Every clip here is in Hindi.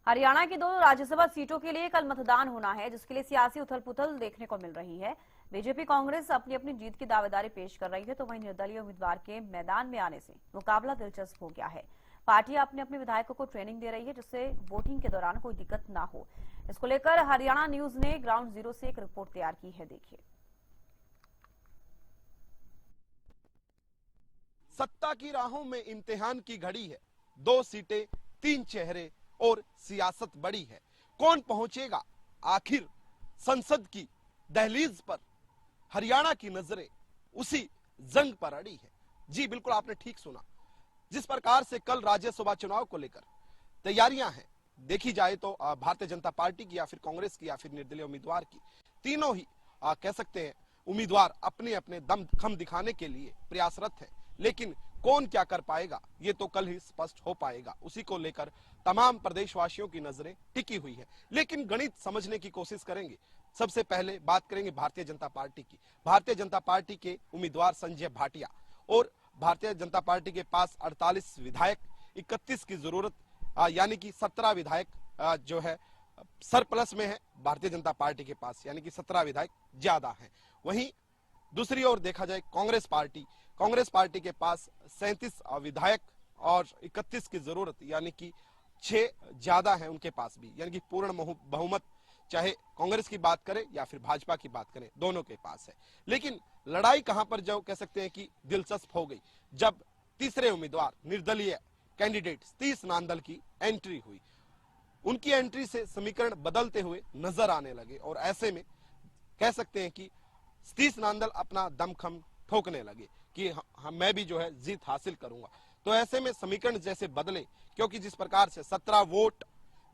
हरियाणा की 2 राज्यसभा सीटों के लिए कल मतदान होना है, जिसके लिए सियासी उथल-पुथल देखने को मिल रही है। बीजेपी कांग्रेस अपनी अपनी जीत की दावेदारी पेश कर रही है, तो वहीं निर्दलीय उम्मीदवार के मैदान में आने से मुकाबला दिलचस्प हो गया है। पार्टियां अपने अपने विधायकों को ट्रेनिंग दे रही है, जिससे वोटिंग के दौरान कोई दिक्कत ना हो। इसको लेकर हरियाणा न्यूज ने ग्राउंड जीरो से एक रिपोर्ट तैयार की है। देखिए। सत्ता की राहों में इम्तिहान की घड़ी है। 2 सीटें, 3 चेहरे और सियासत बड़ी है। कौन पहुंचेगा आखिर संसद की दहलीज पर? हरियाणा की नजरें उसी जंग पर अड़ी है। जी बिल्कुल, आपने ठीक सुना। जिस प्रकार से कल राज्यसभा चुनाव को लेकर तैयारियां हैं, देखी जाए तो भारतीय जनता पार्टी की या फिर कांग्रेस की या फिर निर्दलीय उम्मीदवार की, तीनों ही कह सकते हैं उम्मीदवार अपने अपने दम दिखाने के लिए प्रयासरत है। लेकिन कौन क्या कर पाएगा, ये तो कल ही स्पष्ट हो पाएगा। उसी को लेकर तमाम प्रदेशवासियों की नजरें टिकी हुई है। लेकिन गणित समझने की कोशिश करेंगे। सबसे पहले बात करेंगे भारतीय जनता पार्टी की। भारतीय जनता पार्टी के उम्मीदवार संजय भाटिया, और भारतीय जनता पार्टी के पास 48 विधायक, 31 की जरूरत, यानी कि 17 विधायक जो है सरप्लस में है भारतीय जनता पार्टी के पास, यानी कि 17 विधायक ज्यादा हैं। वहीं दूसरी ओर देखा जाए कांग्रेस पार्टी के पास 37 विधायक और 31 की जरूरत, यानी कि 6 ज्यादा है उनके पास भी, यानी कि पूर्ण बहुमत चाहे कांग्रेस की बात करें या फिर भाजपा की बात करें, दोनों के पास है। लेकिन लड़ाई कहां पर जो कह सकते हैं कि दिलचस्प हो गई, जब तीसरे उम्मीदवार निर्दलीय कैंडिडेट सतीश नांदल की एंट्री हुई। उनकी एंट्री से समीकरण बदलते हुए नजर आने लगे, और ऐसे में कह सकते हैं कि सतीश नांदल अपना दमखम ठोकने लगे कि मैं भी जो है जीत हासिल करूंगा। तो ऐसे में समीकरण जैसे बदले, क्योंकि जिस प्रकार से 17 वोट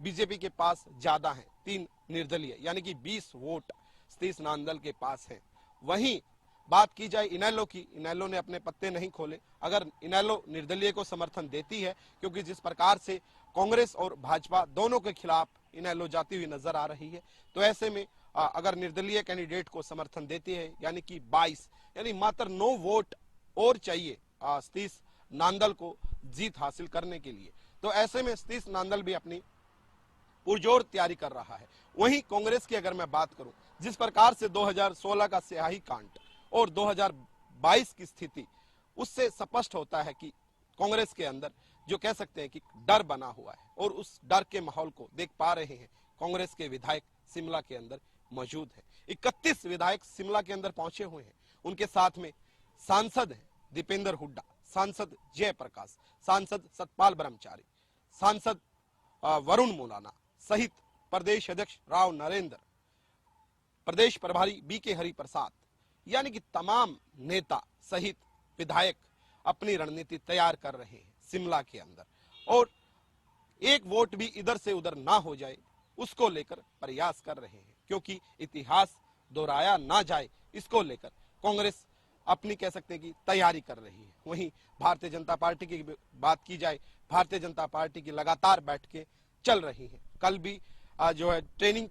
बीजेपी के पास ज्यादा हैं, 3 निर्दलीय, यानी कि 20 वोट सतीश नांदल के पास हैं। वहीं बात की जाए इनेलो की, इनेलो ने अपने पत्ते नहीं खोले। अगर इनेलो निर्दलीय को समर्थन देती है, क्योंकि जिस प्रकार से कांग्रेस और भाजपा दोनों के खिलाफ इनेलो जाती हुई नजर आ रही है, तो ऐसे में अगर निर्दलीय कैंडिडेट को समर्थन देती है, यानी कि 22, यानी मात्र 9 वोट और चाहिए सतीश नांदल को जीत हासिल करने के लिए। तो ऐसे में सतीश नांदल भी अपनी पुरजोर तैयारी कर रहा है। वहीं कांग्रेस की अगर मैं बात करूं, जिस प्रकार से 2016 का स्याही कांड और 2022 की स्थिति, उससे स्पष्ट होता है कि कांग्रेस के अंदर जो कह सकते हैं कि डर बना हुआ है, और उस डर के माहौल को देख पा रहे हैं कांग्रेस के विधायक शिमला के अंदर मौजूद है। 31 विधायक शिमला के अंदर पहुंचे हुए हैं। उनके साथ में सांसद हैं दीपेंद्र हुड्डा, सांसद जयप्रकाश, सांसद सतपाल ब्रह्मचारी, सांसद वरुण मुलाना सहित प्रदेश अध्यक्ष राव नरेंद्र, प्रदेश प्रभारी बीके हरिप्रसाद, यानी कि तमाम नेता सहित विधायक अपनी रणनीति तैयार कर रहे हैं शिमला के अंदर, और एक वोट भी इधर से उधर ना हो जाए उसको लेकर प्रयास कर रहे हैं, क्योंकि इतिहास दोहराया ना जाए, इसको लेकर कांग्रेस अपनी कह सकते हैं कि तैयारी कर रही है। वहीं भारतीय जनता पार्टी की बात की जाए, भारतीय जनता पार्टी की लगातार बैठकें चल रही हैं। कल भी जो है ट्रेनिंग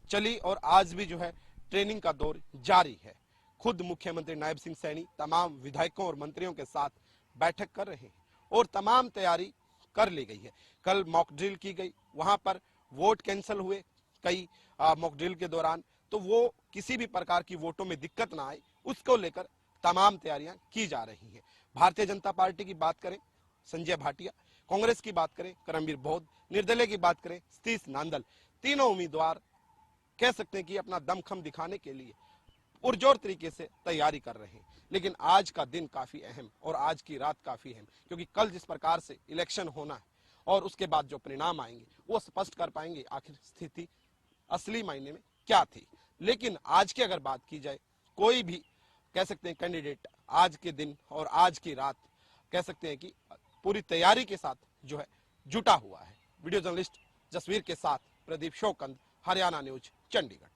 चली, और आज भी जो है ट्रेनिंग का दौर जारी है। खुद मुख्यमंत्री नायब सिंह सैनी तमाम विधायकों और मंत्रियों के साथ बैठक कर रहे हैं, और तमाम तैयारी कर ली गई है। कल मॉक ड्रिल की गई, वहां पर वोट कैंसिल हुए कई मॉक ड्रिल के दौरान, तो वो किसी भी प्रकार की वोटों में दिक्कत ना आए, उसको लेकर तमाम तैयारियां की जा रही हैं। भारतीय जनता पार्टी की बात करें संजय भाटिया, कांग्रेस की बात करें करमबीर बौद्ध, निर्दलीय की बात करें सतीश नांदल, तीनों उम्मीदवार कह सकते हैं कि अपना दमखम दिखाने के लिए पुरजोर तरीके से तैयारी कर रहे हैं। लेकिन आज का दिन काफी अहम और आज की रात काफी अहम, क्योंकि कल जिस प्रकार से इलेक्शन होना है और उसके बाद जो परिणाम आएंगे वो स्पष्ट कर पाएंगे आखिर स्थिति असली मायने में क्या थी। लेकिन आज की अगर बात की जाए, कोई भी कह सकते हैं कैंडिडेट आज के दिन और आज की रात कह सकते हैं कि पूरी तैयारी के साथ जो है जुटा हुआ है। वीडियो जर्नलिस्ट जसवीर के साथ प्रदीप शोकंद, हरियाणा न्यूज, चंडीगढ़।